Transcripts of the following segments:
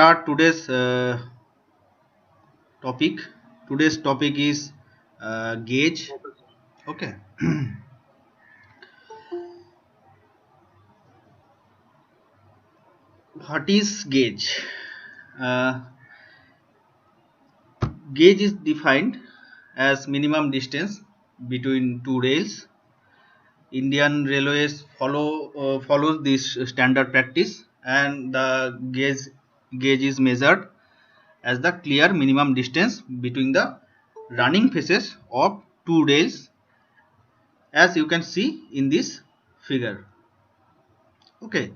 start today's topic. Today's topic is gauge. Okay. What is gauge? Uh, Gauge is defined as minimum distance between two rails. Indian Railways follows this standard practice, and the gauge is measured as the clear minimum distance between the running faces of two rails, as you can see in this figure. Okay,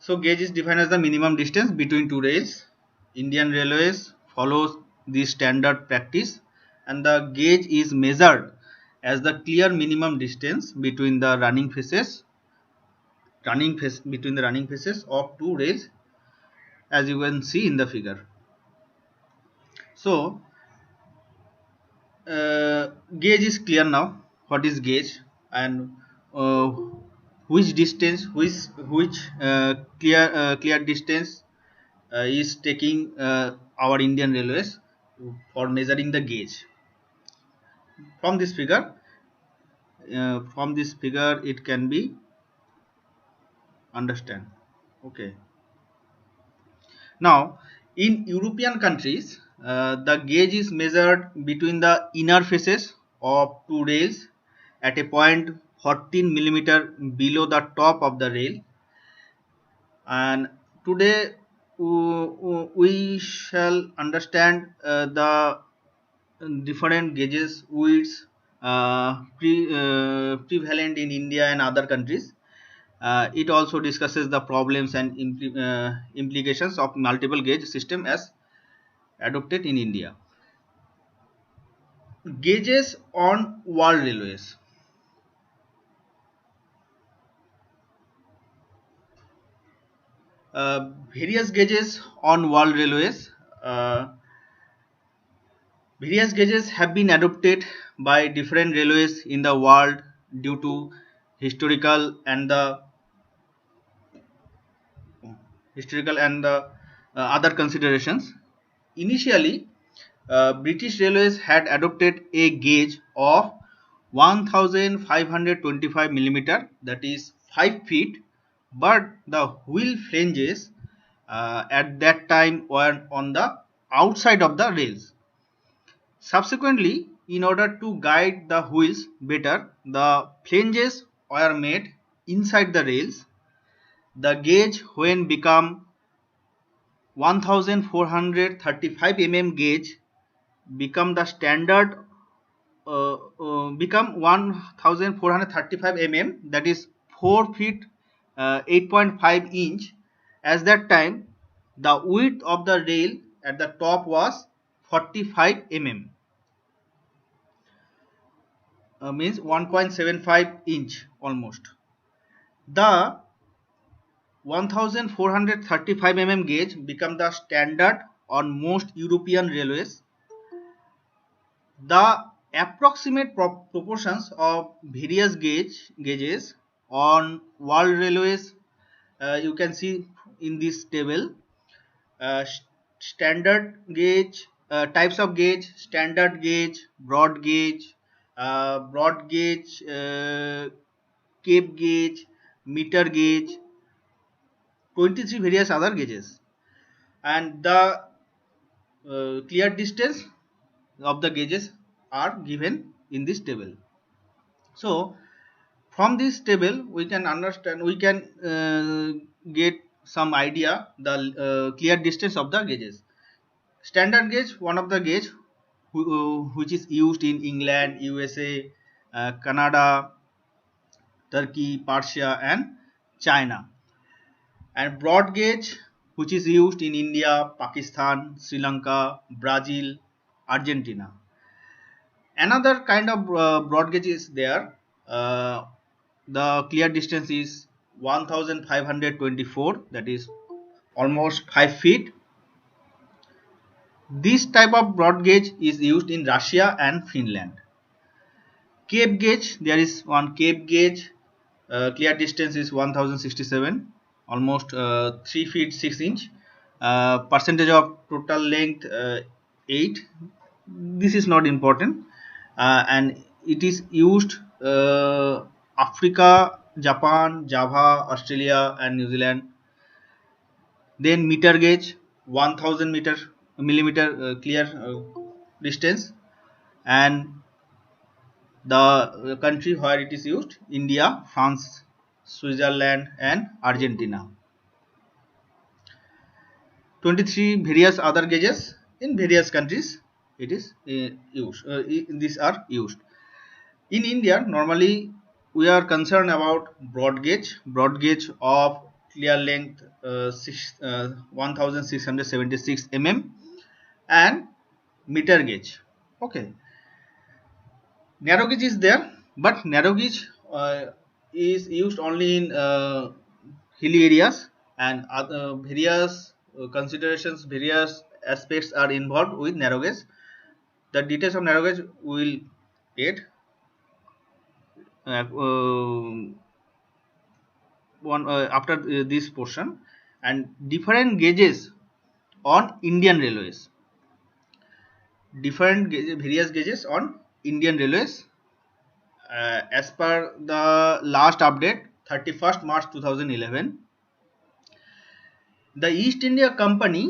so gauge is defined as the minimum distance between two rails. Indian Railways follows the standard practice, and the gauge is measured as the clear minimum distance between the running faces of two rails, as you can see in the figure. So gauge is clear now. What is gauge, and uh, which distance, which clear distance is taking our Indian Railways for measuring the gauge. From this figure, it can be understand. Okay. Now, in European countries, the gauge is measured between the inner faces of two rails at a point 14 millimeter below the top of the rail. And today we shall understand the different gauges widths prevalent in India and other countries. It also discusses the problems and implications of multiple gauge system as adopted in India. Gauges on world railways. Various gauges on world railways. Various gauges have been adopted by different railways in the world due to historical and the other considerations. Initially, British Railways had adopted a gauge of 1525 millimeter, that is 5 feet, but the wheel flanges at that time were on the outside of the rails. Subsequently, in order to guide the wheels better, the flanges were made inside the rails. The gauge when become 1435 mm gauge become the standard, become 1435 mm, that is 4 feet 8.5 inch. As that time, the width of the rail at the top was 45 mm, means 1.75 inch almost. The 1435 mm gauge become the standard on most European railways. The approximate proportions of various gauges on world railways, you can see in this table. uh, Standard gauge, types of gauge: standard gauge, broad gauge, cape gauge, meter gauge, 23 various other gauges. And the clear distance of the gauges are given in this table. So from this table we can understand, we can get some idea the clear distance of the gauges. Standard gauge, one of the gauge which is used in England, USA, Canada, Turkey, Persia and China. And broad gauge, which is used in India, Pakistan, Sri Lanka, Brazil, Argentina. Another kind of broad gauge is there. Uh, the clear distance is 1524, that is almost 5 feet. This type of broad gauge is used in Russia and Finland. Cape gauge, there is one cape gauge. Clear distance is 1067, almost 3 feet 6 inch. Percentage of total length 8. This is not important, and it is used Africa, Japan, Java, Australia, and New Zealand. Then meter gauge, 1000 millimeter clear distance, and the country where it is used: India, France, Switzerland, and Argentina. 23 various other gauges in various countries it is used. These are used. In India, normally we are concerned about broad gauge of clear length 1676 mm, and meter gauge. Okay, narrow gauge is there, but narrow gauge is used only in hilly areas, and other various considerations, various aspects are involved with narrow gauge. The details of narrow gauge will get uh, uh, one after this portion. And different gauges on Indian railways. Various gauges on Indian railways. As per the last update, 31st March 2011, the East India Company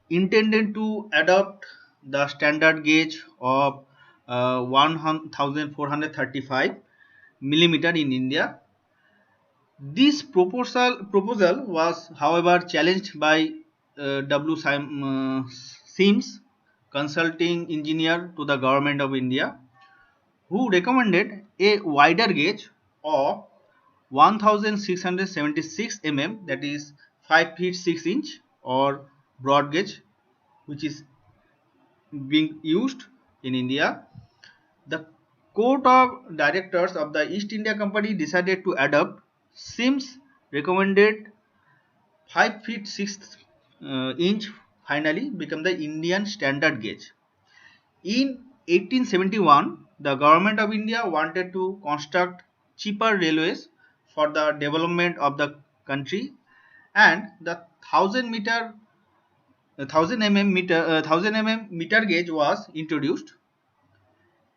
intended to adopt the standard gauge of 1435 millimeter in India. This proposal was, however, challenged by Sims, consulting engineer to the government of India, who recommended a wider gauge of 1676 mm, that is 5 feet 6 inch, or broad gauge, which is being used in India. The Court of Directors of the East India Company decided to adopt Sims recommended 5 feet 6 inch, finally become the Indian standard gauge. In 1871, the government of India wanted to construct cheaper railways for the development of the country, and the 1000 mm meter gauge was introduced.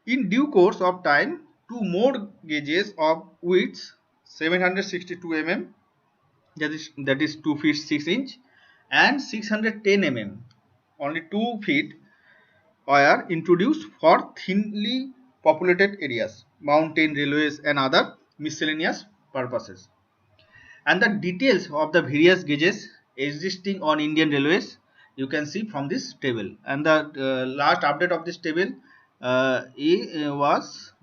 In due course of time, two more gauges of width 762 mm, that is 2 feet 6 inch, and 610 mm, only 2 feet, were introduced for thinly populated areas, mountain railways, and other miscellaneous purposes. And the details of the various gauges existing on Indian railways you can see from this table. And the last update of this table was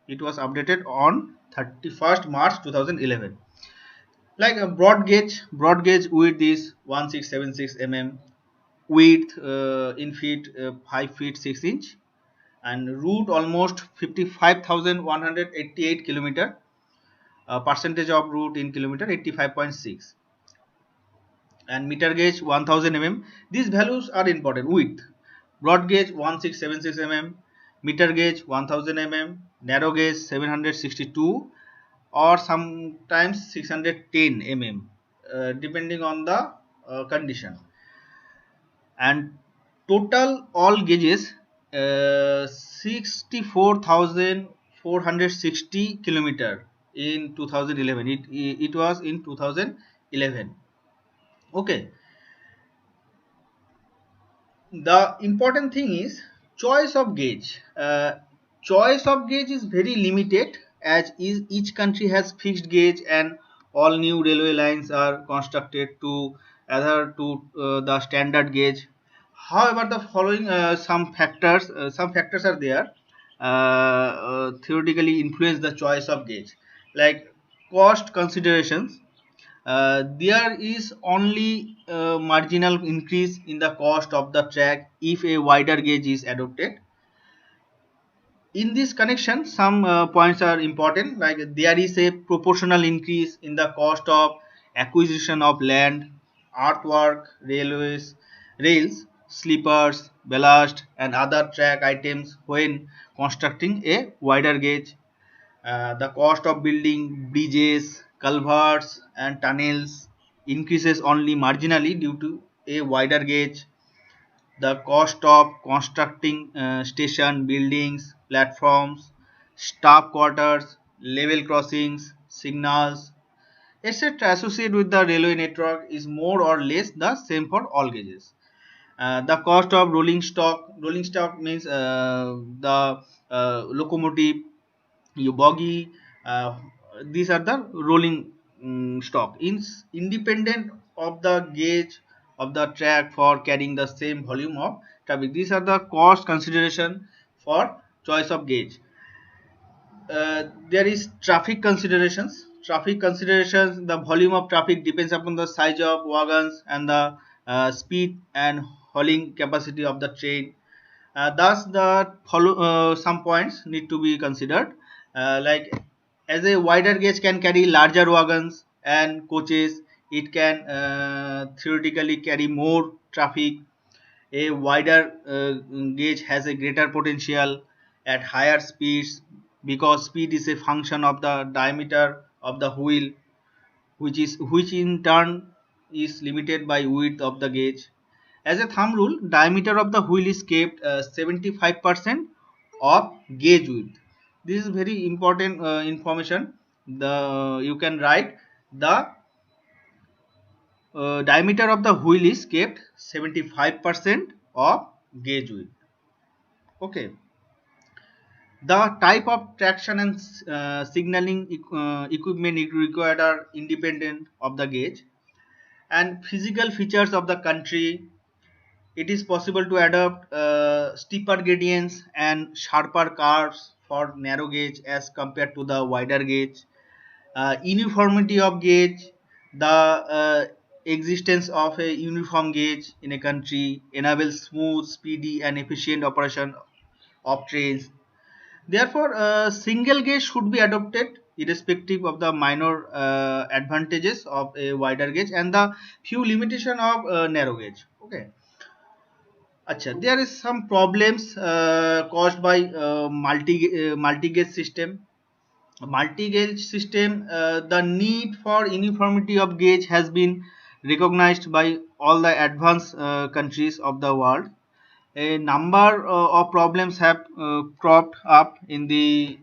updated on 31st March 2011. Like a broad gauge width is 1676 mm, width in feet 5 feet 6 inch, and route almost 55,188 kilometer. Percentage of route in kilometer 85.6, and meter gauge 1000 mm. These values are important. Width, broad gauge 1676 mm, meter gauge 1000 mm, narrow gauge 762, or sometimes 610 mm, depending on the condition. And total all gauges 64,460 kilometer in 2011. It was in 2011. Okay, the important thing is choice of gauge. Choice of gauge is very limited, as each country has fixed gauge, and all new railway lines are constructed to adhere to the standard gauge. However, the following some factors are there, theoretically influence the choice of gauge, like cost considerations. There is only a marginal increase in the cost of the track if a wider gauge is adopted. In this connection, some points are important, like there is a proportional increase in the cost of acquisition of land, earthwork, rails, sleepers, ballast, and other track items when constructing a wider gauge. The cost of building bridges, culverts, and tunnels increases only marginally due to a wider gauge, the cost of constructing station buildings, platforms, staff quarters, level crossings, signals, etc. associated with the railway network is more or less the same for all gauges. The cost of rolling stock means the locomotive, your bogie, these are the rolling stock independent of the gauge of the track for carrying the same volume of traffic. These are the cost consideration for choice of gauge. There is traffic considerations. The volume of traffic depends upon the size of wagons and the speed and hauling capacity of the train. Thus the some points need to be considered, like as a wider gauge can carry larger wagons and coaches, it can theoretically carry more traffic. A wider gauge has a greater potential at higher speeds because speed is a function of the diameter of the wheel, which in turn is limited by width of the gauge. As a thumb rule, diameter of the wheel is kept 75% of gauge width. This is very important information. The you can write the diameter of the wheel is kept 75% of gauge width. Okay. The type of traction and signaling equipment required are independent of the gauge, and physical features of the country. It is possible to adopt steeper gradients and sharper curves for narrow gauge as compared to the wider gauge. Uniformity of gauge, the existence of a uniform gauge in a country enables smooth, speedy, and efficient operation of trains. Therefore, a single gauge should be adopted irrespective of the minor advantages of a wider gauge and the few limitation of narrow gauge. Okay. Acha, there is some problems caused by multi gauge system. Multi gauge system, the need for uniformity of gauge has been recognized by all the advanced countries of the world. A number of problems have cropped up in the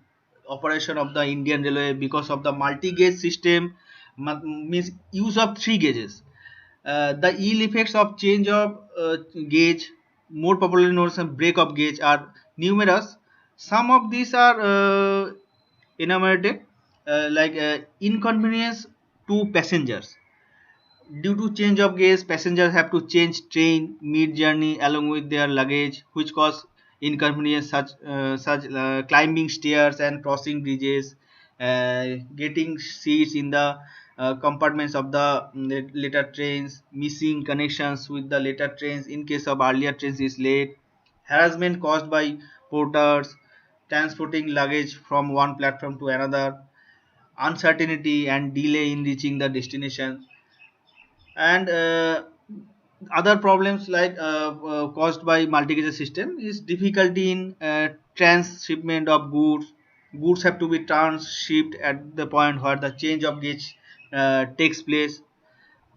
operation of the Indian Railway because of the multi-gauge system, means use of three gauges. The ill effects of change of gauge, more popularly known as break of gauge, are numerous. Some of these are enumerated, like inconvenience to passengers. Due to change of gauge, passengers have to change train mid-journey along with their luggage, which cause inconvenience such climbing stairs and crossing bridges, getting seats in the compartments of the later trains, missing connections with the later trains in case of earlier trains is late, harassment caused by porters, transporting luggage from one platform to another, uncertainty and delay in reaching the destination, and other problems like caused by multi-gauge system is difficulty in transshipment of goods. Goods have to be transshipped at the point where the change of gauge takes place.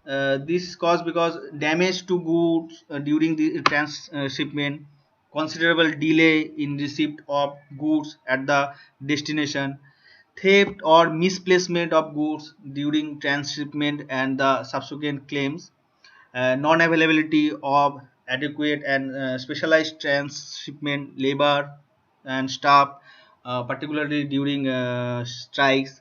This is caused because damage to goods during the transshipment, considerable delay in receipt of goods at the destination, theft or misplacement of goods during transshipment and the subsequent claims, non-availability of adequate and specialized transshipment labor and staff, particularly during strikes,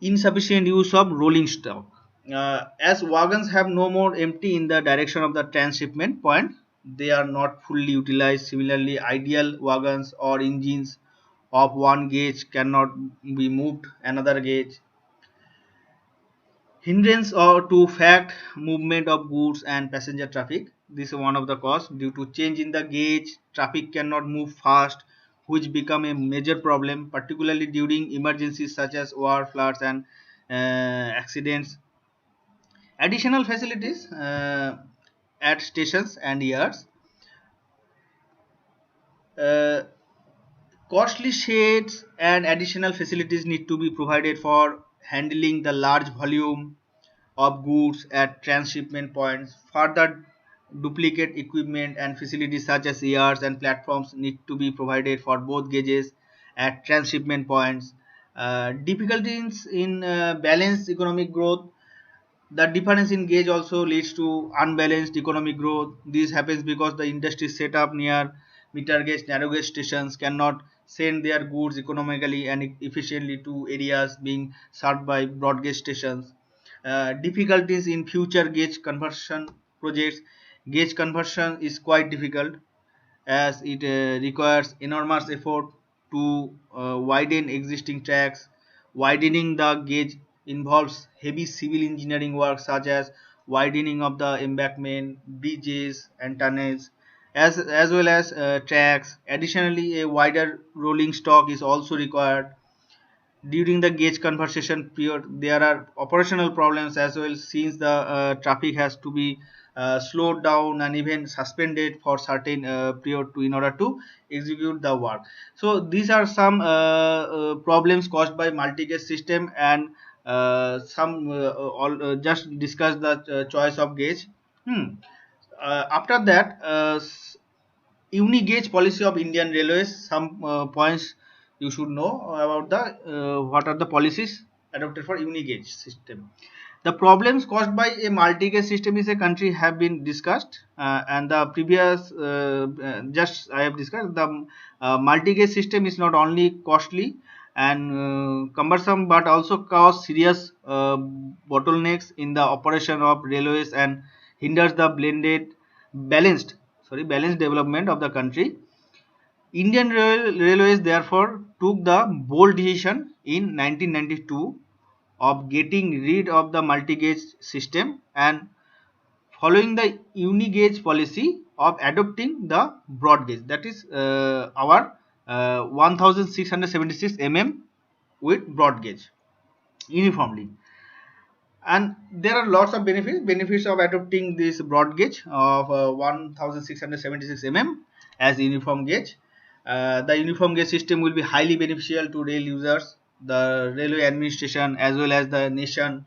insufficient use of rolling stock. As wagons have no more empty in the direction of the transshipment point, they are not fully utilized. Similarly, ideal wagons or engines of one gauge cannot be moved another gauge. Hindrance or to fact movement of goods and passenger traffic. This is one of the cause. Due to change in the gauge, traffic cannot move fast, which become a major problem, particularly during emergencies such as war, floods, and accidents. Additional facilities at stations and yards. Uh, Costly shades and additional facilities need to be provided for handling the large volume of goods at transshipment points. Further, duplicate equipment and facilities such as yards and platforms need to be provided for both gauges at transshipment points. Difficulties in balanced economic growth. The difference in gauge also leads to unbalanced economic growth. This happens because the industry set up near meter gauge, narrow gauge stations cannot send their goods economically and efficiently to areas being served by broad gauge stations. Difficulties in future gauge conversion projects. Gauge conversion is quite difficult as it requires enormous effort to widen existing tracks. Widening the gauge involves heavy civil engineering work such as widening of the embankment, bridges, and tunnels, as well as tracks. Additionally, a wider rolling stock is also required. During the gauge conversion period, there are operational problems as well, since the traffic has to be slowed down and even suspended for certain period in order to execute the work. So these are some problems caused by multi-gauge system, and some all just discuss the choice of gauge. After that, Uni-gauge policy of Indian Railways. Some points you should know about the what are the policies adopted for uni-gauge system. The problems caused by a multi-gauge system is a country have been discussed, and the previous just I have discussed the multi-gauge system is not only costly and cumbersome but also cause serious bottlenecks in the operation of railways and hinders the balanced balanced development of the country. Indian Railways therefore took the bold decision in 1992 of getting rid of the multi-gauge system and following the uni-gauge policy of adopting the broad gauge, that is our 1676 mm with broad gauge uniformly. And there are lots of benefits of adopting this broad gauge of 1676 mm as uniform gauge. The uniform gauge system will be highly beneficial to rail users, the railway administration, as well as the nation.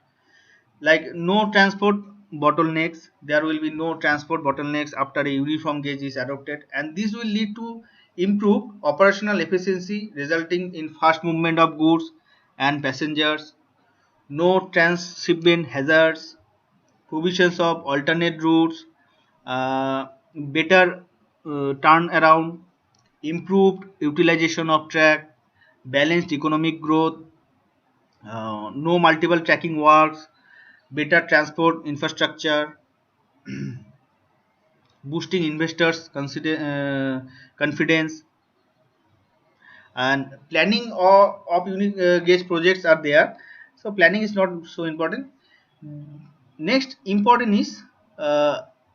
Like no transport bottlenecks, there will be no transport bottlenecks after a uniform gauge is adopted, and this will lead to improved operational efficiency, resulting in fast movement of goods and passengers. No transshipment hazards, provisions of alternate routes, better turnaround, improved utilization of track, balanced economic growth, no multiple tracking works, better transport infrastructure, boosting investors' confidence, and planning of unit gauge projects are there. So planning is not so important. Next important is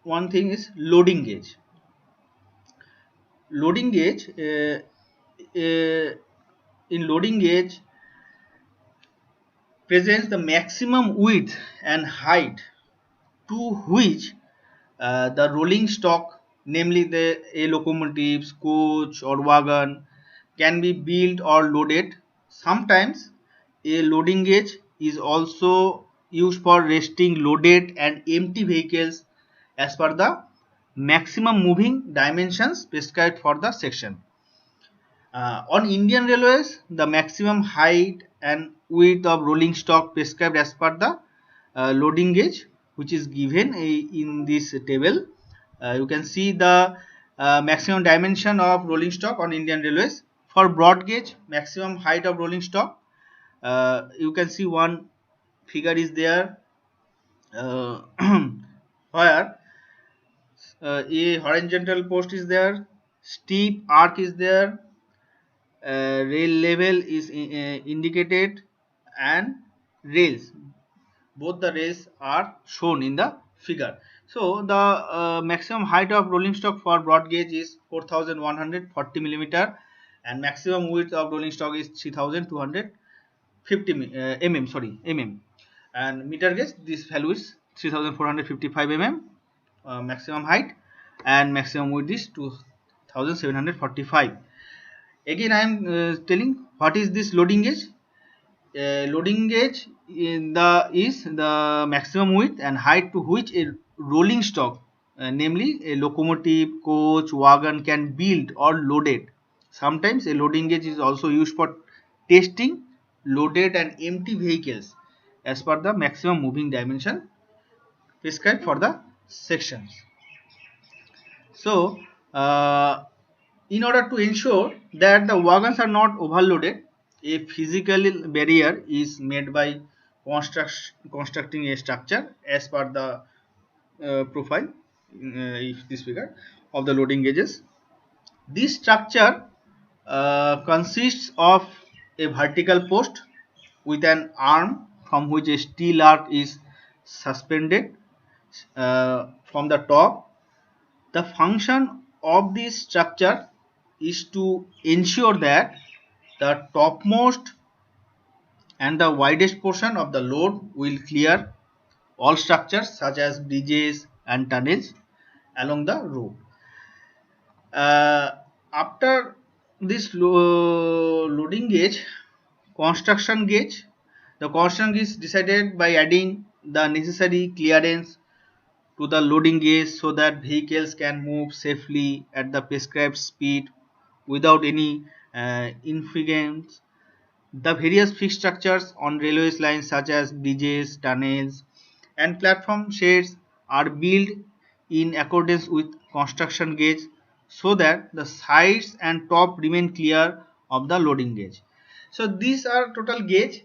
one thing is loading gauge. Loading gauge in loading gauge presents the maximum width and height to which the rolling stock, namely the a locomotives, coach or wagon, can be built or loaded. Sometimes a loading gauge is also used for resting loaded and empty vehicles as per the maximum moving dimensions prescribed for the section. On Indian Railways, the maximum height and width of rolling stock prescribed as per the loading gauge, which is given in this table. You can see the maximum dimension of rolling stock on Indian Railways. For broad gauge, maximum height of rolling stock, you can see one figure is there, where a horizontal post is there, steep arc is there, rail level is indicated, and rails, both the rails are shown in the figure. So the maximum height of rolling stock for broad gauge is 4140 millimeter, and maximum width of rolling stock is 3250 mm, and meter gauge, this value is 3455 mm maximum height, and maximum width is 2745. Again I am telling what is this loading gauge. loading gauge is the maximum width and height to which a rolling stock, namely a locomotive, coach, wagon, can build or loaded. Sometimes a loading gauge is also used for testing loaded and empty vehicles as per the maximum moving dimension prescribed for the sections. So, in order to ensure that the wagons are not overloaded, a physical barrier is made by constructing a structure as per the profile, if this figure of the loading gauges. This structure consists of a vertical post with an arm from which a steel arc is suspended from the top. The function of this structure is to ensure that the topmost and the widest portion of the load will clear all structures such as bridges and tunnels along the road. After this loading gauge, construction gauge, the construction gauge is decided by adding the necessary clearance to the loading gauge so that vehicles can move safely at the prescribed speed without any inconvenience. The various fixed structures on railway lines such as bridges, tunnels and platform sheds are built in accordance with construction gauge so that the sides and top remain clear of the loading gauge. So these are total gauge,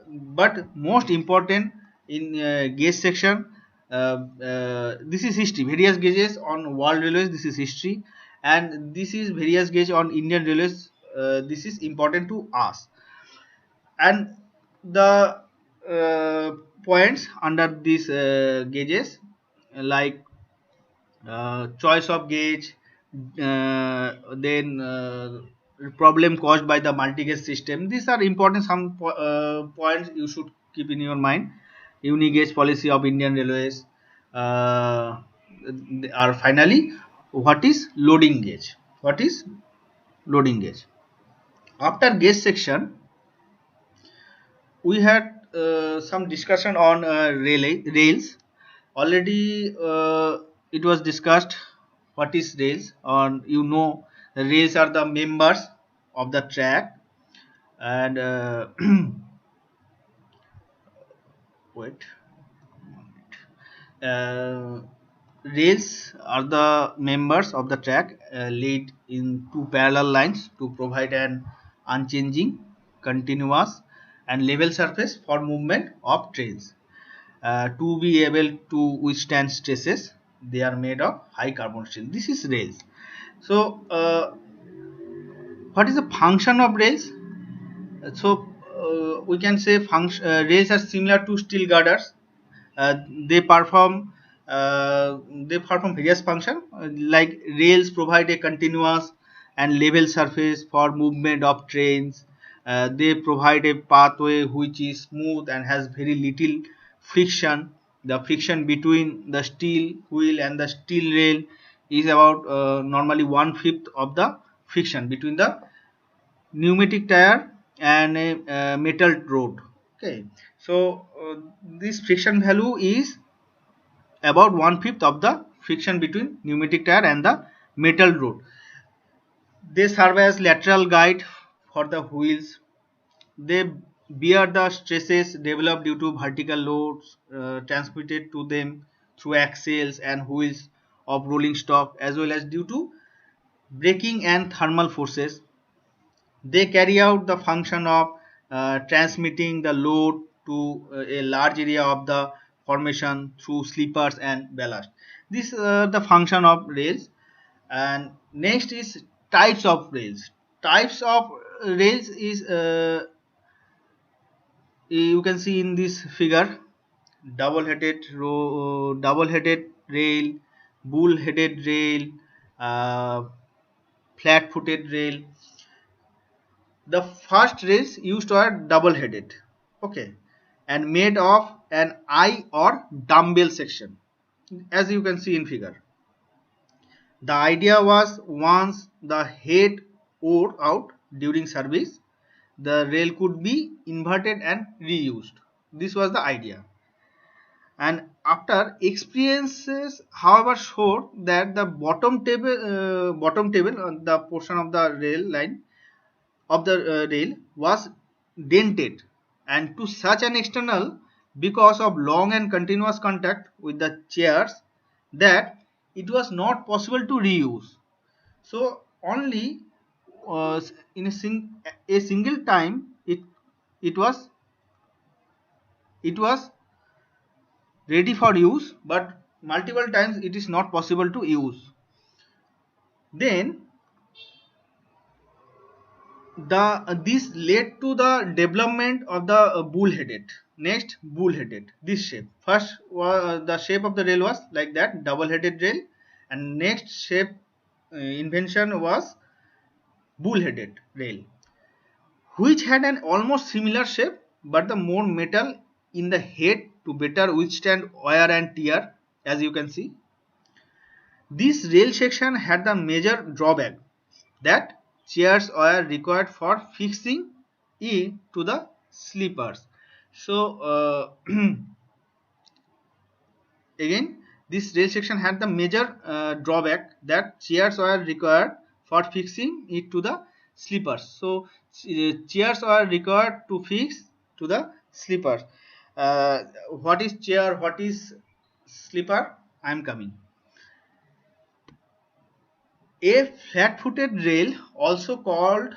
but most important in gauge section, this is history. Various gauges on world railways, this is history, and this is various gauge on Indian railways. This is important to us. And the points under these gauges, like choice of gauge, then problem caused by the multi-gauge system. These are important some points you should keep in your mind. Uni-gauge policy of Indian Railways. Are finally, what is loading gauge? What is loading gauge? After gauge section, we had some discussion on rails. Already it was discussed what is rails, or the rails are the members of the track, and wait uh, rails are the members of the track laid in two parallel lines to provide an unchanging, continuous and level surface for movement of trains. To be able to withstand stresses, they are made of high carbon steel. This is rails. So what is the function of rails? So we can say rails are similar to steel girders. uh, they perform they perform various functions, like rails provide a continuous and level surface for movement of trains. They provide a pathway which is smooth and has very little friction. The friction between the steel wheel and the steel rail is about normally 1/5 of the friction between the pneumatic tire and a metal rod. Okay, so this friction value is about 1/5 of the friction between pneumatic tire and the metal rod. They serve as lateral guide for the wheels. They bear the stresses developed due to vertical loads transmitted to them through axles and wheels of rolling stock, as well as due to braking and thermal forces. They carry out the function of transmitting the load to a large area of the formation through sleepers and ballast. This is the function of rails. And next is types of rails. Types of rails is you can see in this figure: double-headed rail, bull-headed rail, uh, flat-footed rail. The first rails used were double-headed, okay, and made of an eye or dumbbell section, as you can see in figure. The idea was, once the head wore out during service, the rail could be inverted and reused. This was the idea. And after experiences, however, showed that the bottom table on the portion of the rail line of the rail was dented, and to such an external because of long and continuous contact with the chairs that it was not possible to reuse. So only in a single time it was it was ready for use, but multiple times it is not possible to use. Then this led to the development of the bull-headed. Next, bull-headed. This shape. First, the shape of the rail was like that, double-headed rail, and next shape invention was bull-headed rail, which had an almost similar shape, but the more metal in the head to better withstand wear and tear, as you can see. This rail section had the major drawback that chairs were required for fixing it to the sleepers. So again, this rail section had the major drawback that chairs were required for fixing it to the sleepers. So chairs are required to fix to the sleepers. What is chair? What is sleeper? I am coming. A flat-footed rail, also called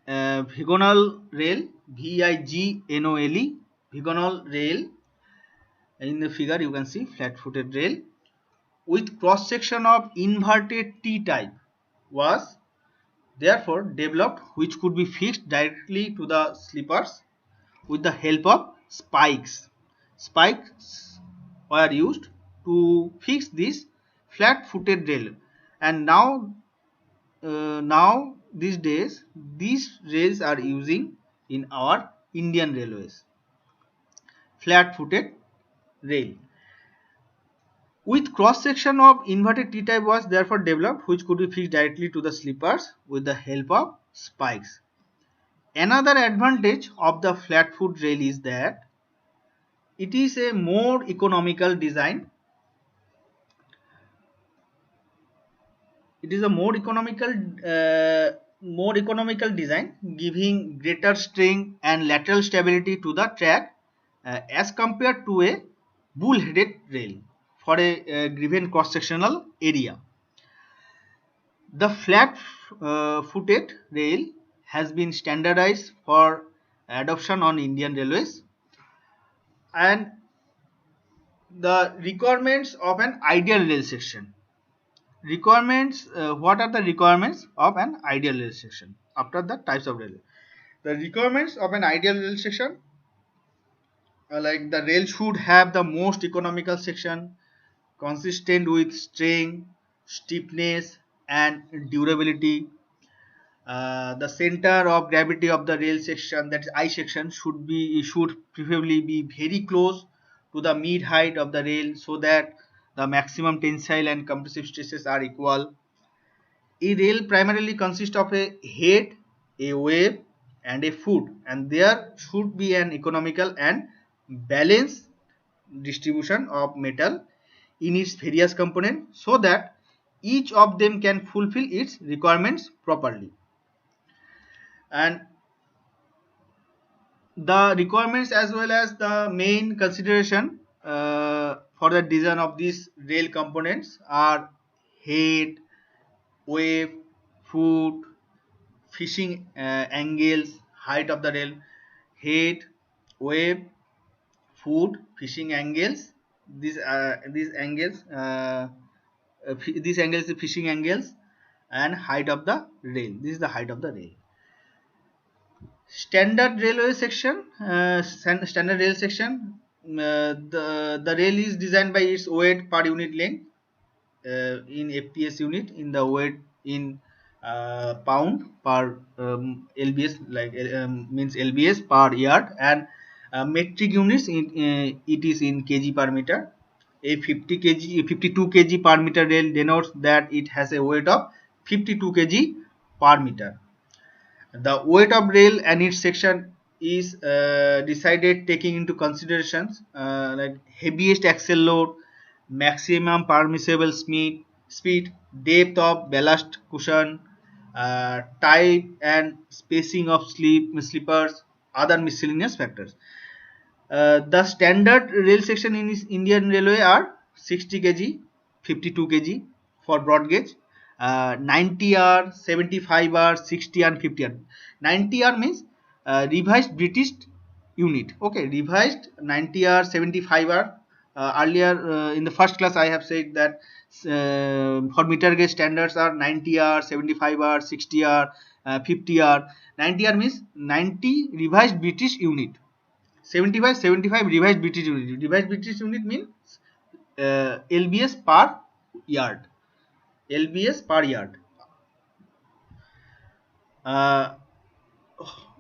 Vigonal rail, Vignole, Vigonal rail. In the figure, you can see flat-footed rail with cross-section of inverted T-type was therefore developed, which could be fixed directly to the sleepers with the help of spikes. Spikes were used to fix this flat-footed rail, and now these days these rails are using in our Indian railways. Flat-footed rail with cross section of inverted T-type was therefore developed, which could be fixed directly to the sleepers with the help of spikes. Another advantage of the flat-foot rail is that it is a more economical design. It is a more economical design, giving greater strength and lateral stability to the track as compared to a bull-headed rail for a given cross-sectional area. The flat-footed rail has been standardized for adoption on Indian railways, and the requirements of an ideal rail section. Requirements, what are the requirements of an ideal rail section? After the types of rail, the requirements of an ideal rail section like the rail should have the most economical section consistent with strength, stiffness and durability. The center of gravity of the rail section, that is I section, should preferably be very close to the mid height of the rail so that the maximum tensile and compressive stresses are equal. A rail primarily consists of a head, a wave and a foot, and there should be an economical and balanced distribution of metal in its various components so that each of them can fulfill its requirements properly. And the requirements as well as the main consideration for the design of these rail components are head, wave, foot, fishing angles, height of the rail, head, wave, foot, fishing angles. These angles are fishing angles, and height of the rail. This is the height of the rail. Standard railway section, standard rail section. The rail is designed by its weight per unit length in FPS unit, in the weight in pound per lbs, like means lbs per yard, and metric units it is in kg per meter. A 52 kg per meter rail denotes that it has a weight of 52 kg per meter. The weight of rail and its section is decided taking into considerations like heaviest axle load, maximum permissible speed, depth of ballast cushion, type and spacing of sleepers, other miscellaneous factors. The standard rail section in Indian Railway are 60 kg, 52 kg for broad gauge, 90 R, 75 R, 60 and 50 R. 90 R means revised British unit. Okay, revised 90 R, 75 R. Earlier in the first class I have said that for meter gauge standards are 90 R, 75 R, 60 R, 50 R. 90 R means 90 revised British unit. 75 revised British unit. Revised British unit means LBS per yard. LBS per yard. Uh,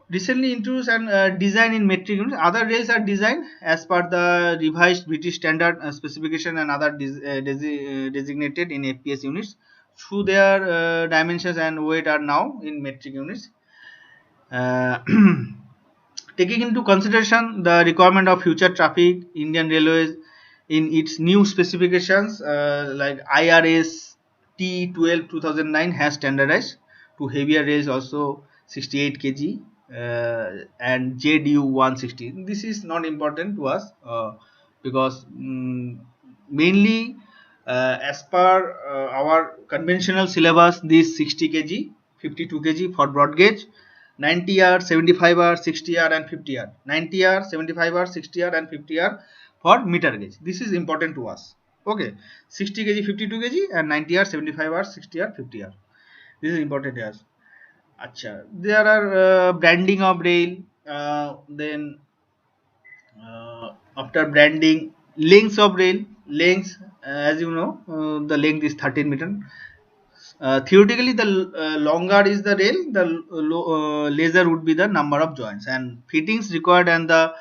Recently introduced and design in metric units. Other rails are designed as per the revised British standard specification and other designated in FPS units. Through their dimensions and weight are now in metric units. Uh, Taking into consideration the requirement of future traffic, Indian Railways in its new specifications like IRS T12 2009 has standardized to heavier rails also 68 kg and JDU 160. This is not important to us because mainly as per our conventional syllabus, this 60 kg, 52 kg for broad gauge, 90 R, 75 R, 60 R and 50 R. 90 R, 75 R, 60 R and 50 R for meter gauge. This is important to us. Okay, 60 kg, 52 kg and 90 R, 75 R, 60 R, 50 R. This is important to us. Acha. There are branding of rail. Then after branding, lengths of rail. Lengths, as you know, the length is 13 meter. Theoretically, the longer is the rail, the lesser would be the number of joints and fittings required, and the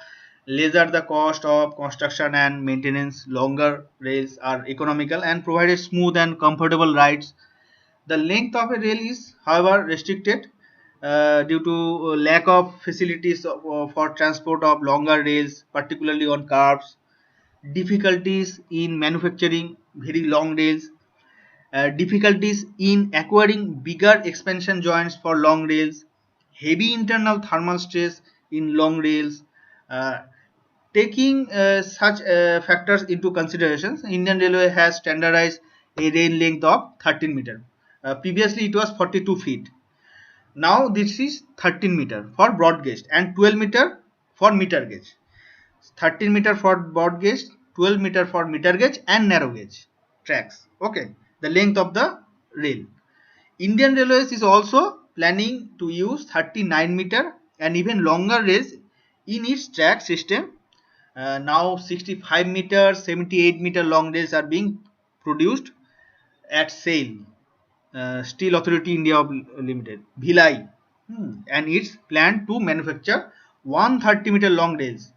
lesser the cost of construction and maintenance. Longer rails are economical and provide a smooth and comfortable rides. The length of a rail is, however, restricted due to lack of facilities for transport of longer rails, particularly on curves, difficulties in manufacturing very long rails, difficulties in acquiring bigger expansion joints for long rails, heavy internal thermal stress in long rails. Uh, Taking such factors into consideration, Indian Railway has standardized a rail length of 13 meter. Previously, it was 42 feet. Now, this is 13 meter for broad gauge and 12 meter for meter gauge. 13 meter for broad gauge, 12 meter for meter gauge and narrow gauge tracks. Okay, the length of the rail. Indian Railways is also planning to use 39 meter and even longer rails in its track system. Now 65 meter, 78 meter long rails are being produced at SAIL, Steel Authority India Limited, Bhilai, and it's planned to manufacture 130 meter long rails.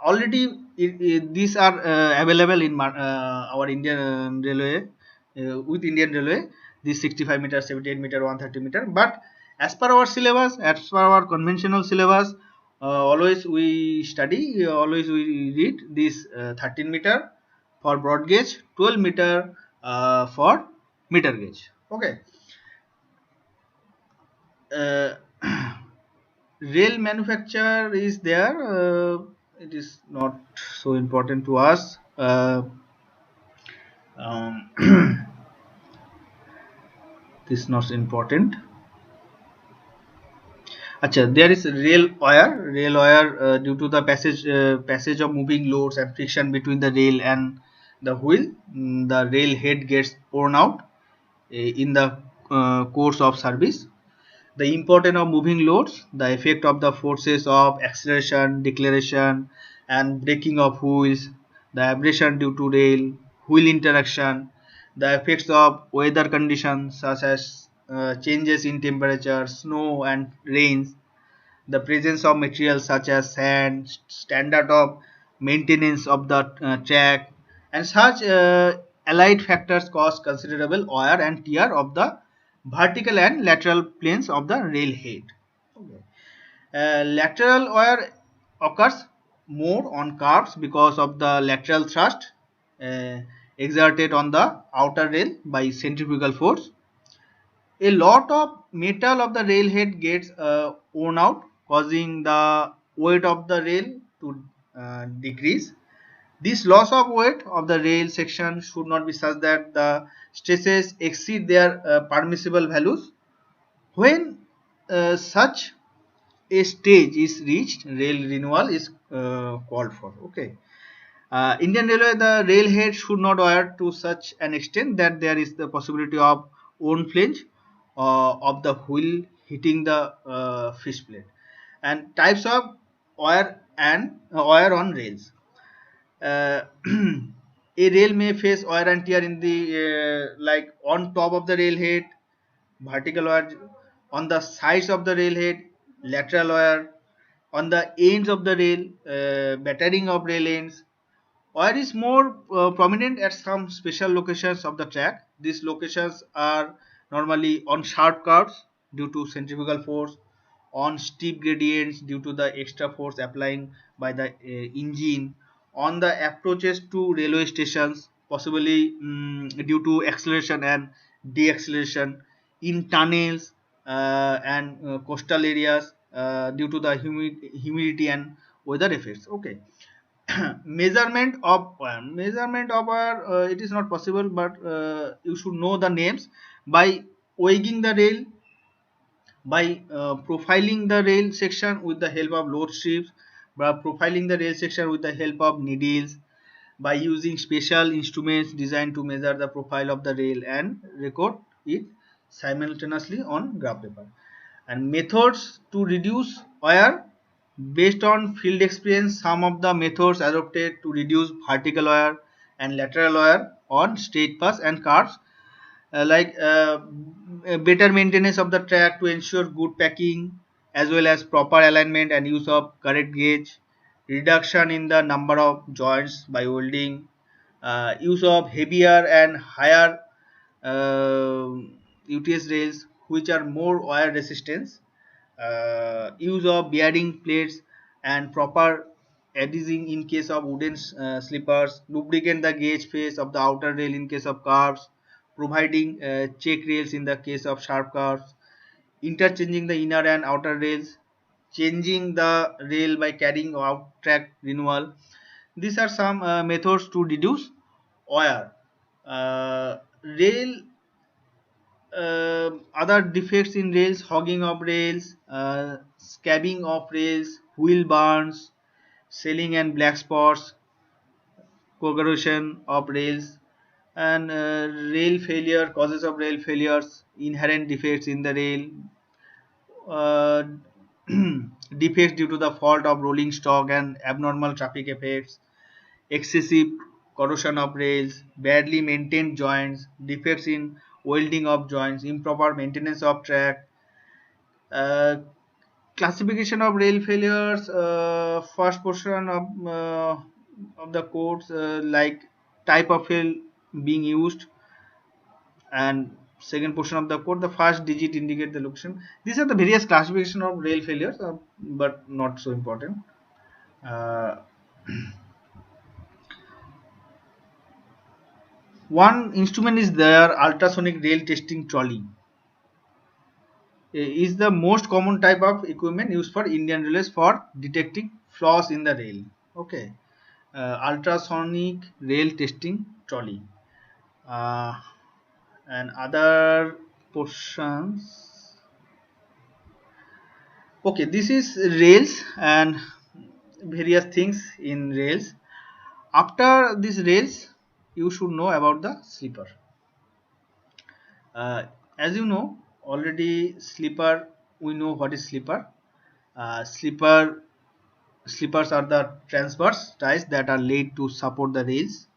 Already these are available in our Indian Railway, with Indian Railway, these 65 meter, 78 meter, 130 meter. But as per our syllabus, as per our conventional syllabus, always we study, always we read this 13 meter for broad gauge, 12 meter for meter gauge. Okay. uh, Rail manufacture is there, it is not so important to us. Um, this is not important. Achha, there is rail wire. Rail wire due to the passage of moving loads and friction between the rail and the wheel, the rail head gets worn out in the course of service. The importance of moving loads, the effect of the forces of acceleration, deceleration, and braking of wheels, the abrasion due to rail, wheel interaction, the effects of weather conditions such as changes in temperature, snow and rains, the presence of materials such as sand, standard of maintenance of the track, and such allied factors cause considerable wear and tear of the vertical and lateral planes of the rail head. Okay. Lateral wear occurs more on curves because of the lateral thrust uh, exerted on the outer rail by centrifugal force. A lot of metal of the railhead gets worn out, causing the weight of the rail to decrease. This loss of weight of the rail section should not be such that the stresses exceed their permissible values. When such a stage is reached, rail renewal is called for. Okay. Indian Railway, the railhead should not wear to such an extent that there is the possibility of own flange of the wheel hitting the fish plate. And types of wire on rails. Uh, a rail may face wear and tear in the like on top of the railhead, vertical wire on the sides of the railhead, lateral wire on the ends of the rail, battering of rail ends. Wire is more prominent at some special locations of the track. These locations are normally on sharp curves due to centrifugal force, on steep gradients due to the extra force applying by the engine, on the approaches to railway stations, possibly due to acceleration and deceleration, in tunnels and coastal areas due to the humidity and weather effects. Okay. Measurement of it is not possible, but you should know the names by weighing the rail, by profiling the rail section with the help of load strips, by profiling the rail section with the help of needles, by using special instruments designed to measure the profile of the rail and record it simultaneously on graph paper. And methods to reduce wear based on field experience. Some of the methods adopted to reduce vertical wear and lateral wear on straight paths and curves, better maintenance of the track to ensure good packing, as well as proper alignment and use of correct gauge, reduction in the number of joints by welding, use of heavier and higher uh, UTS rails which are more wear resistance, use of bearing plates and proper adhesing in case of wooden slippers, lubricate the gauge face of the outer rail in case of curves, providing check rails in the case of sharp curves, interchanging the inner and outer rails, changing the rail by carrying out track renewal. These are some methods to reduce wear. Rail Other defects in rails: hogging of rails, scabbing of rails, wheel burns, selling and black spots, corrosion of rails, and rail failure, causes of rail failures, inherent defects in the rail, uh, defects due to the fault of rolling stock and abnormal traffic effects, excessive corrosion of rails, badly maintained joints, defects in welding of joints, improper maintenance of track. uh, Classification of rail failures. First portion of the codes, like type of fail being used, and second portion of the code, the first digit indicate the location. These are the various classification of rail failures, but not so important. uh, One instrument is there, ultrasonic rail testing trolley. Is the most common type of equipment used for Indian Railways for detecting flaws in the rail. Okay. Ultrasonic rail testing trolley. Uh, and other portions. Okay, this is rails and various things in rails. After these rails, you should know about the sleeper. As you know already, sleeper, we know what is sleeper. Sleeper Sleepers are the transverse ties that are laid to support the rails.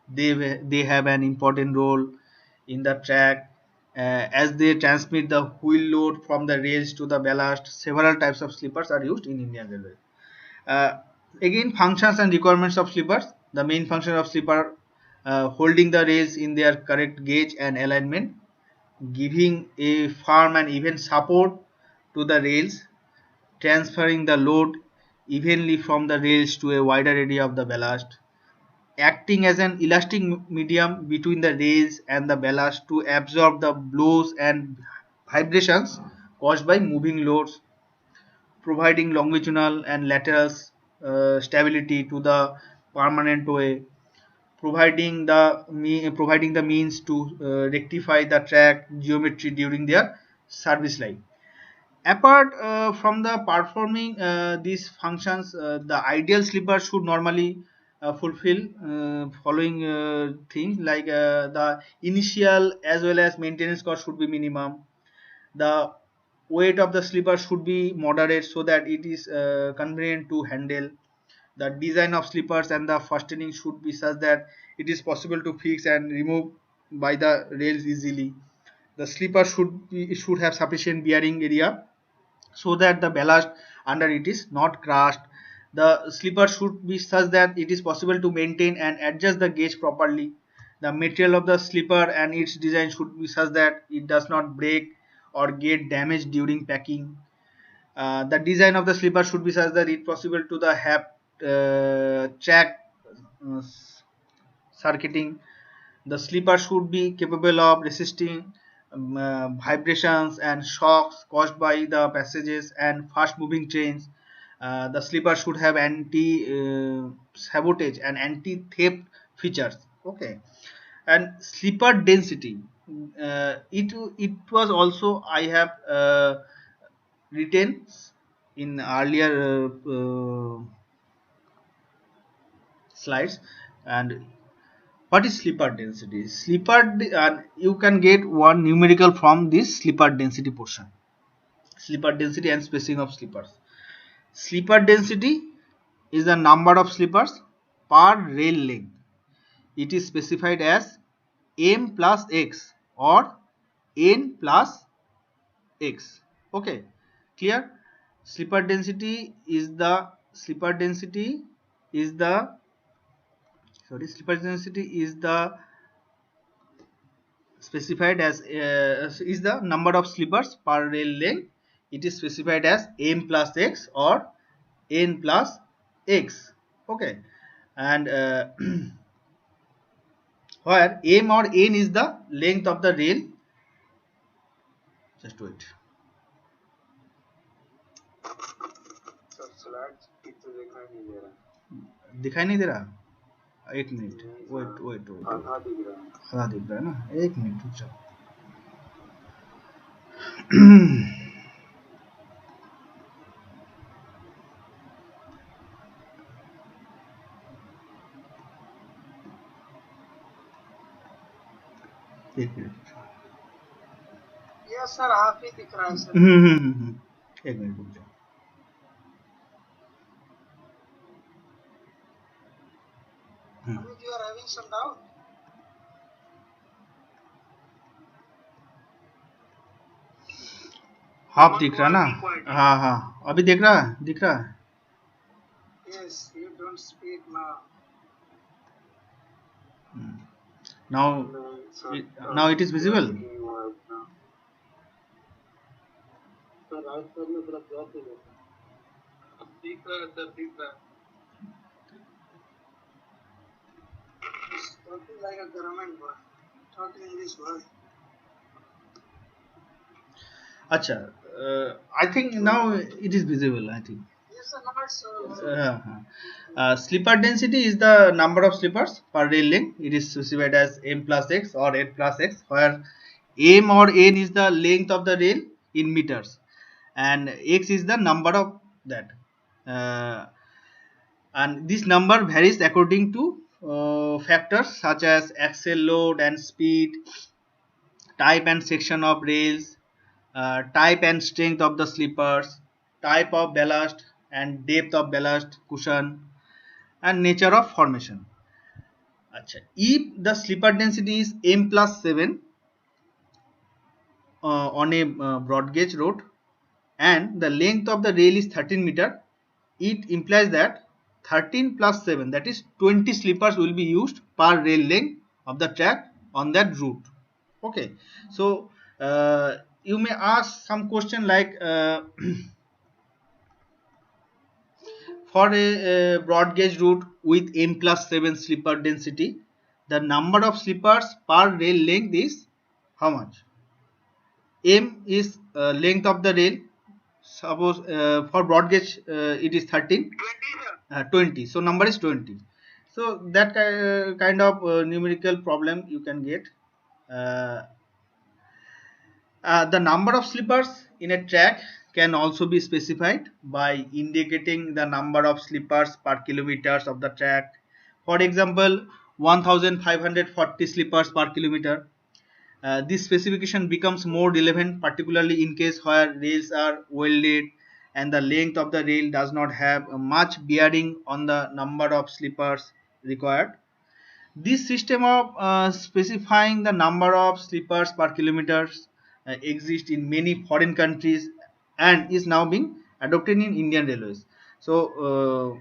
They have an important role in the track as they transmit the wheel load from the rails to the ballast. Several types of sleepers are used in Indian Railway. Uh, Again, functions and requirements of sleepers. The main function of sleeper: holding the rails in their correct gauge and alignment, giving a firm and even support to the rails, transferring the load evenly from the rails to a wider area of the ballast, acting as an elastic medium between the rails and the ballast to absorb the blows and vibrations caused by moving loads, providing longitudinal and lateral stability to the permanent way, providing the means to rectify the track geometry during their service life. Apart from the performing these functions, the ideal slipper should normally fulfill following things like the initial as well as maintenance cost should be minimum. The weight of the slipper should be moderate so that it is convenient to handle. The design of slippers and the fastening should be such that it is possible to fix and remove by the rails easily. The slipper should have sufficient bearing area so that the ballast under it is not crushed. The slipper should be such that it is possible to maintain and adjust the gauge properly. The material of the slipper and its design should be such that it does not break or get damaged during packing. The design of the slipper should be such that it possible to the have track uh, circuiting. The slipper should be capable of resisting vibrations and shocks caused by the passages and fast moving trains. The slipper should have anti sabotage and anti theft features. Okay, and slipper density. It was also I have written in earlier slides. And what is slipper density? You can get one numerical from this slipper density portion. Slipper density and spacing of slippers. Slipper density is the number of slippers per rail length. It is specified as m plus x or n plus x. Okay, clear? Slipper density is the slipper density is the specified as is the number of slippers per rail length. It is specified as m plus x or n plus x. Okay, and where m or n is the length of the rail. Just wait. दिखाई नहीं दे रहा. एक minute. Wait आधा दिख रहा है ना. एक मिनट रुक जाओ. एक मिनट. यस सर, हाफ ही दिख रहा है सर. एक मिनट रुक जाओ. You are having some doubt? Half दिख रहा ना. हाँ हाँ अभी दिख रहा है. Yes, you don't speak now. Now it is visible. Sir right side में थोड़ा गैप है. दिख रहा है सर, दिख रहा है. Talking like a government boy. Talking English boy. अच्छा, I think now it is visible. I think. Yes sir, now it's slipper density is the number of slippers per rail length. It is specified as m plus x or n plus x, where m or n is the length of the rail in meters and x is the number of that. And this number varies according to factors such as axle load and speed, type and section of rails, type and strength of the slippers, type of ballast and depth of ballast cushion, and nature of formation. Achha, if the slipper density is m plus 7 on a broad gauge road and the length of the rail is 13 meter, it implies that 13 plus 7, that is 20 slippers will be used per rail length of the track on that route. Okay, so You may ask some question like for a broad gauge route with M+7 slipper density, the number of slippers per rail length is how much? M is length of the rail. Suppose for broad gauge it is 13, 20. So number is 20. So that kind of numerical problem you can get. Uh, the number of slippers in a track can also be specified by indicating the number of slippers per kilometers of the track. For example, 1540 slippers per kilometer. This specification becomes more relevant, particularly in case where rails are welded and the length of the rail does not have much bearing on the number of slippers required. This system of specifying the number of sleepers per kilometers exists in many foreign countries and is now being adopted in Indian Railways. So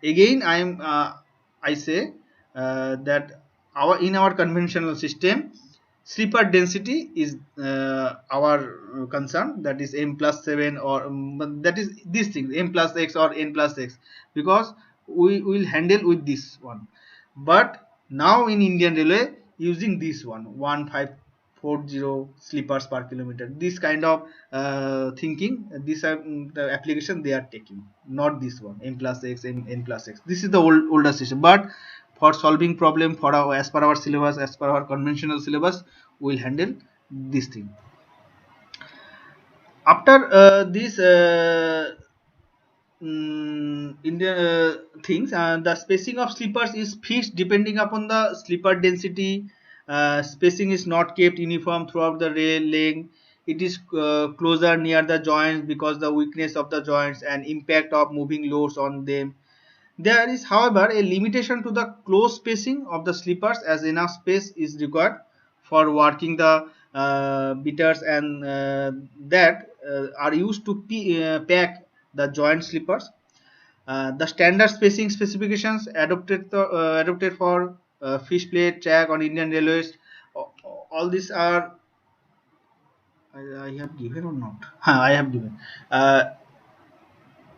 again, I say that our conventional system, sleeper density is our concern, that is M+7 or that is these things M+X or N+X, because we will handle with this one. But now in Indian Railway using this one 1540 sleepers per kilometer, this kind of thinking, these are the application they are taking, not this one M+X and N+X. This is the older system, but for solving problem for our, as per our syllabus, as per our conventional syllabus, we will handle this thing. After this Indian things, the spacing of sleepers is fixed depending upon the sleeper density. Spacing is not kept uniform throughout the rail length. It is closer near the joints because the weakness of the joints and impact of moving loads on them. There is, however, a limitation to the close spacing of the sleepers, as enough space is required for working the beaters and that are used to pack the joint sleepers. The standard spacing specifications adopted for fish plate track on Indian Railways. All these are I have given or not? I have given.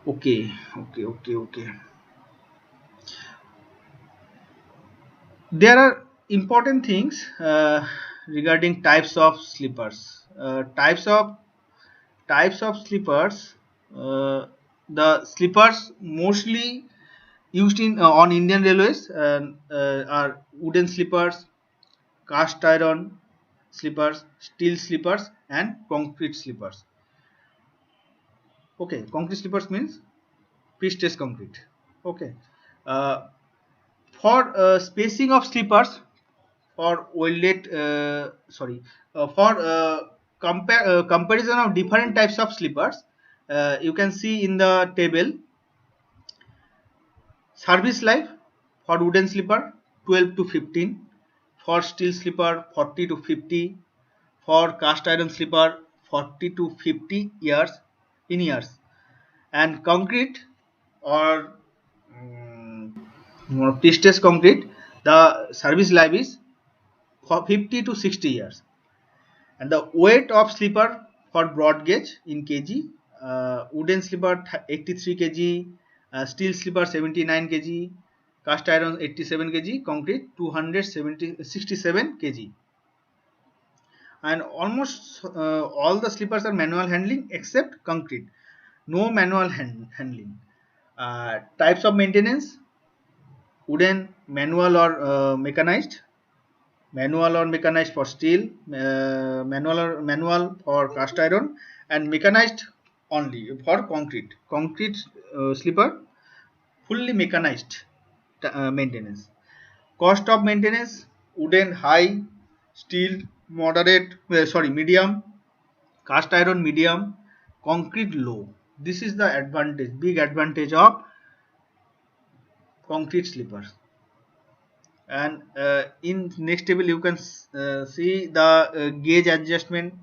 Okay. There are important things regarding types of sleepers. Types of sleepers. The sleepers mostly used in on Indian Railways are wooden sleepers, cast iron sleepers, steel sleepers, and concrete sleepers. Okay, concrete sleepers means pre-stressed concrete. Okay. Uh, for spacing of sleepers, for welded for comparison of different types of sleepers, you can see in the table. Service life for wooden slipper 12 to 15, for steel slipper 40 to 50, for cast iron slipper 40 to 50 years in years, and concrete or pre-stressed concrete, the service life is for 50 to 60 years. And the weight of slipper for broad gauge in kg, wooden slipper 83 kg, steel slipper 79 kg, cast iron 87 kg, concrete 267 kg. And almost all the slippers are manual handling except concrete, no manual handling. Types of maintenance: wooden, manual or mechanized. Manual or mechanized for steel, manual for cast iron, and mechanized only for concrete. Concrete slipper fully mechanized maintenance. Cost of maintenance: wooden high, steel moderate, medium, cast iron medium, concrete low. This is the big advantage of concrete slippers. And in next table you can see the gauge adjustment.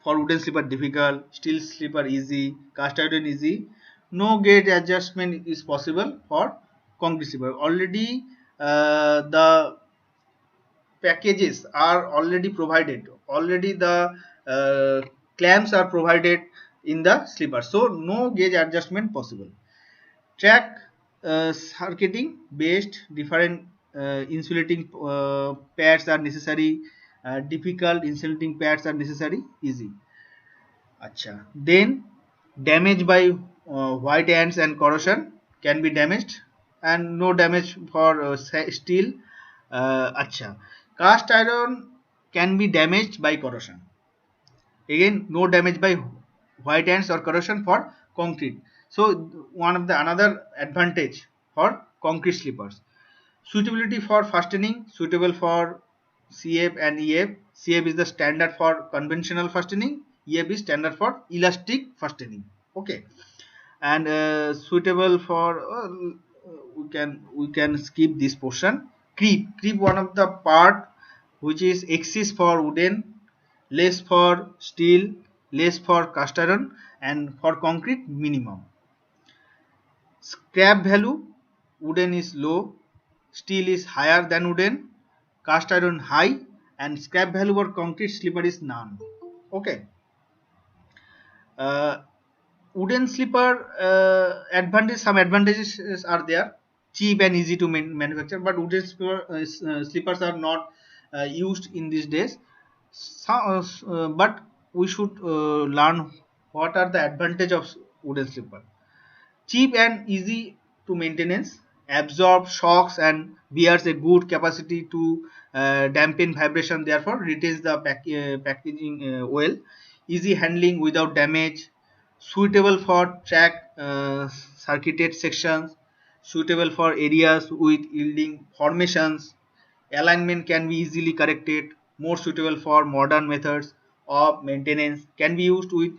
For wooden slipper difficult, steel slipper easy, cast iron easy. No gauge adjustment is possible for concrete slipper. Already the packages are already provided. Already the uh, clamps are provided in the slipper, so no gauge adjustment possible. Track circuiting based different insulating pads are necessary. Difficult insulating pads are necessary. Easy. Acha. Then damage by white ants and corrosion can be damaged, and no damage for steel. Acha. Cast iron can be damaged by corrosion. Again, no damage by white ants or corrosion for concrete. So one of the another advantage for concrete slippers. Suitability for fastening, suitable for CF and EF. CF is the standard for conventional fastening. EF is standard for elastic fastening. Okay, and suitable for we can skip this portion. Creep one of the part which is axis for wooden, less for steel, less for cast iron, and for concrete minimum. Scrap value, wooden is low, steel is higher than wooden, cast iron high, and scrap value for concrete slipper is none. Okay. Uh, Wooden slipper some advantages are there. Cheap and easy to manufacture, but wooden slippers are not used in these days. But we should learn what are the advantage of wooden slipper. Cheap and easy to maintenance, absorb shocks and bears a good capacity to dampen vibration, therefore retains the packaging well. Easy handling without damage, suitable for track circuited sections, suitable for areas with yielding formations, alignment can be easily corrected, more suitable for modern methods of maintenance, can be used with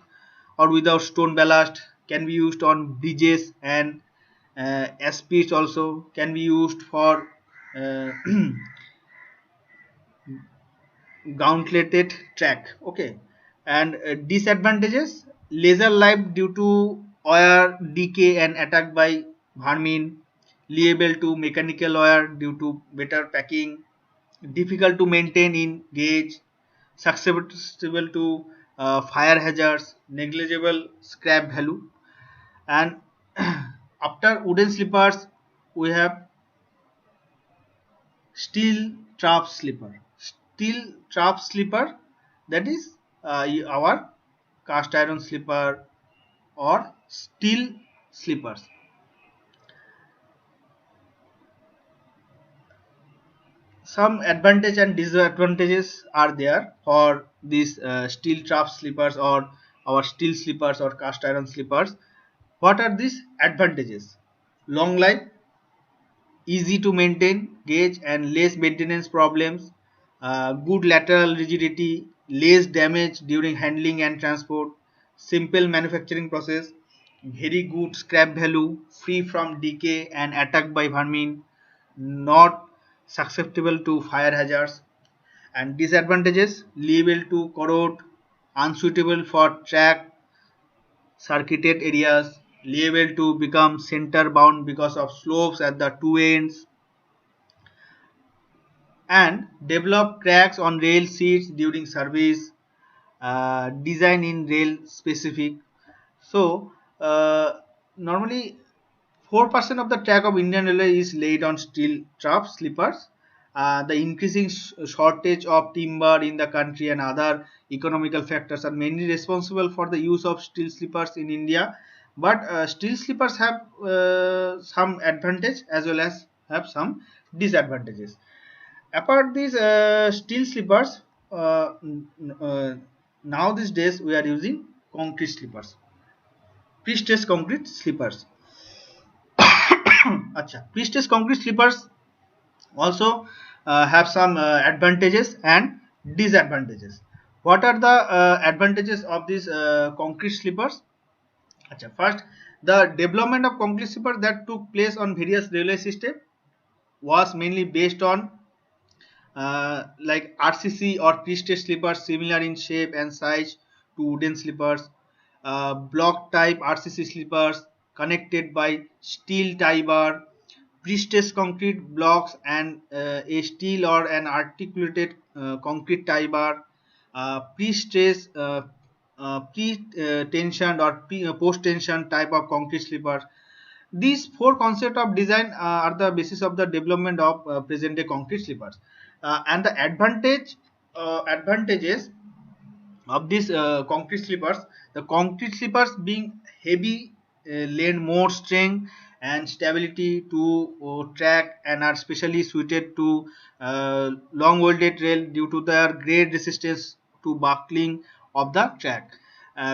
or without stone ballast, can be used on bridges and aspects, also can be used for uh, gauntleted track. Okay, and disadvantages: laser life due to wear, decay and attack by vermin, liable to mechanical wear due to better packing, difficult to maintain in gauge, susceptible to fire hazards, negligible scrap value. And after wooden slippers we have steel trap slipper. Steel trap slipper, that is our cast iron slipper or steel slippers. Some advantage and disadvantages are there for these steel trap slippers or our steel slippers or cast iron slippers. What are these advantages? Long life, easy to maintain gauge and less maintenance problems, good lateral rigidity, less damage during handling and transport, simple manufacturing process, very good scrap value, free from decay and attack by vermin, not susceptible to fire hazards. And disadvantages: liable to corrode, unsuitable for track circuited areas, liable to become center bound because of slopes at the two ends, and develop cracks on rail seats during service, design in rail specific. So normally 4% of the track of Indian Railway is laid on steel trap slippers. The increasing shortage of timber in the country and other economical factors are mainly responsible for the use of steel slippers in India. But steel slippers have some advantage as well as have some disadvantages. Apart these steel slippers, now these days we are using concrete slippers, pre-stressed concrete slippers. Acha, pre-stressed concrete slippers also have some advantages and disadvantages. What are the advantages of these concrete slippers? Acha, first, the development of concrete slippers that took place on various railway systems was mainly based on like RCC or pre-stressed slippers similar in shape and size to wooden slippers, block type RCC slippers connected by steel tie bar, pre-stressed concrete blocks and a steel or an articulated concrete tie bar, pre-stress, pre-tension or post-tension type of concrete sleepers. These four concepts of design are the basis of the development of present-day concrete sleepers, and the advantages of these concrete sleepers. The concrete sleepers being heavy lend more strength and stability to track and are specially suited to long welded rail due to their great resistance to buckling of the track.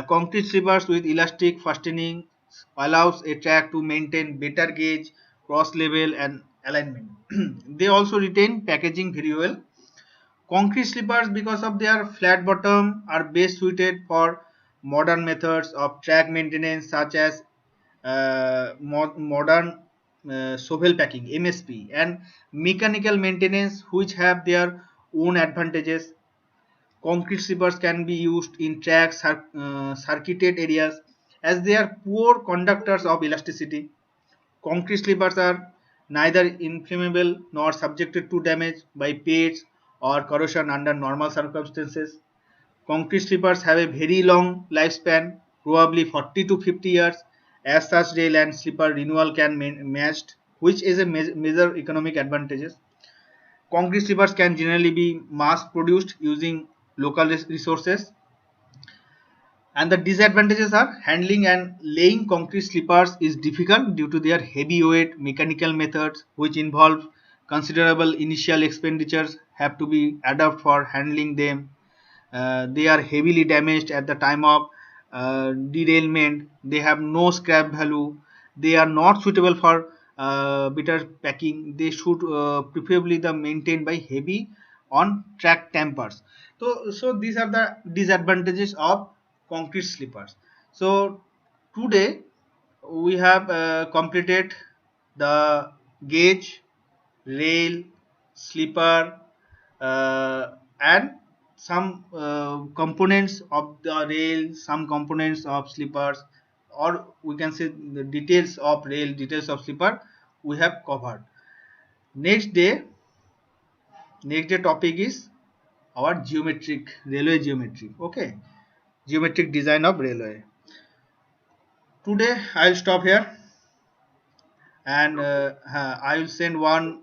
Concrete sleepers with elastic fastening allows a track to maintain better gauge, cross level and alignment. They also retain packaging very well. Concrete sleepers, because of their flat bottom, are best suited for modern methods of track maintenance, such as modern shovel packing (MSP) and mechanical maintenance, which have their own advantages. Concrete sleepers can be used in track circuited areas as they are poor conductors of elasticity. Concrete sleepers are neither inflammable nor subjected to damage by pests or corrosion under normal circumstances. Concrete sleepers have a very long lifespan, probably 40 to 50 years. As such, rail and sleeper renewal can be matched, which is a major economic advantages. Concrete sleepers can generally be mass produced using local resources, and the disadvantages are handling and laying concrete sleepers is difficult due to their heavy weight. Mechanical methods, which involve considerable initial expenditures, have to be adopted for handling them. They are heavily damaged at the time of derailment. They have no scrap value. They are not suitable for better packing. They should preferably the maintained by heavy on track tampers. So these are the disadvantages of concrete sleepers. So today we have completed the gauge, rail, sleeper, and some components of the rail, some components of sleepers, or we can say the details of rail, details of sleeper we have covered. Next day, topic is our geometric railway geometry. Okay, geometric design of railway. Today I'll stop here, and I will send one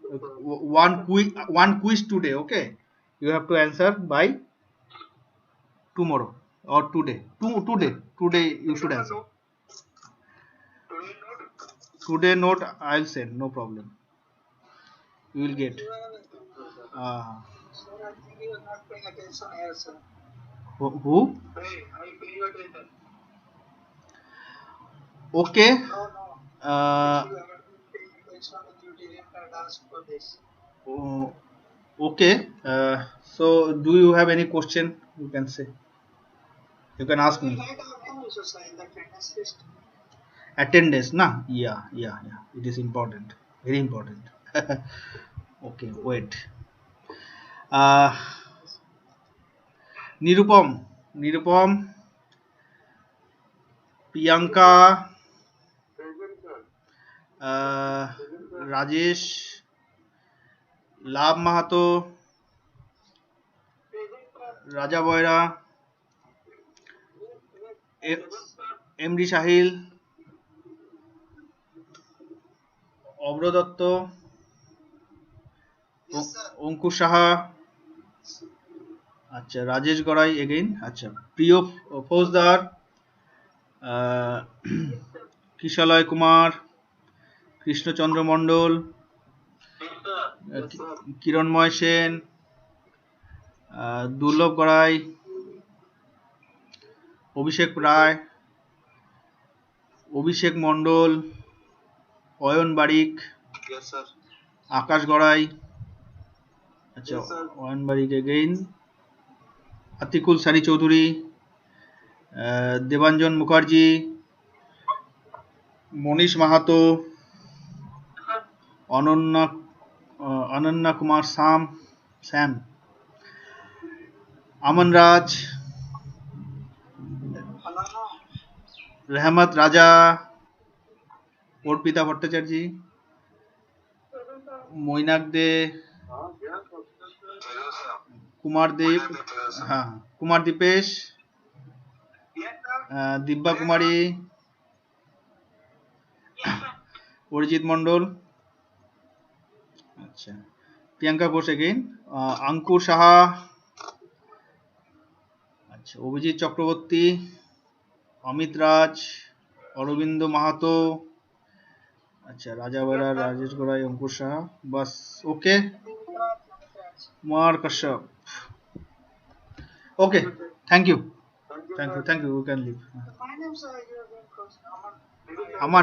quiz today. Okay, you have to answer by tomorrow or today. Today you should answer. Today note I'll send, no problem. You will get. Uh, Sir, I think you are not paying attention here, sir. who? Hey, are you paying attention? Okay. No, no. Uh, If you haven't been paying attention, then you didn't ask for this. oh, okay. So do you have any question? You can say. You can ask You will me. write our name also, sir, in the attendance list. Attendance, na? Yeah. It is important. Very important. Okay, wait. Uh, Nirupam, Priyanka, Present, sir. Rajesh, Lab Mahato, Present, sir. Raja Boyra, Present, sir. MD Sahil, অব্র Dutta, Yes, sir. Ankush Saha, আচ্ছা Rajesh Gorai again, আচ্ছা প্রিয় ফৌজদার, কিশলয় কুমার, কৃষ্ণচন্দ্র মণ্ডল, Yes, sir. Kiranmoy Sen, দুর্লভ গড়াই, অভিষেক রায়, অভিষেক মণ্ডল, অয়ন বারিক, Yes, sir. আকাশ গড়াই, আচ্ছা Yes, sir. Ayan বারিক again, Atikul সারি চৌধুরী, দেবাঞ্জন মুখার্জি, মনীষ মাহাতো, অনন্যা কুমার শ্যাম, আমন রাজ, রহমত রাজা, অর্পিতা ভট্টাচার্য, মৈনাক দে, কুমার দেব, হ্যাঁ কুমার দীপেশ, Yes, sir. দিব্যা কুমারী, অরিজিৎ মন্ডল, আচ্ছা, প্রিয়াঙ্কা ঘোষ এগেইন, আঙ্কুর সাহা, আচ্ছা, অভিজিৎ চক্রবর্তী, অমিত রাজ, অরবিন্দ মাহাতো, আচ্ছা, রাজা বেরা, রাজেশ গোড়াই, অঙ্কুর সাহা, বাস, okay, Kumar Kashyap, okay, thank you, thank you, you can leave. My name's your name, Coach. Aman.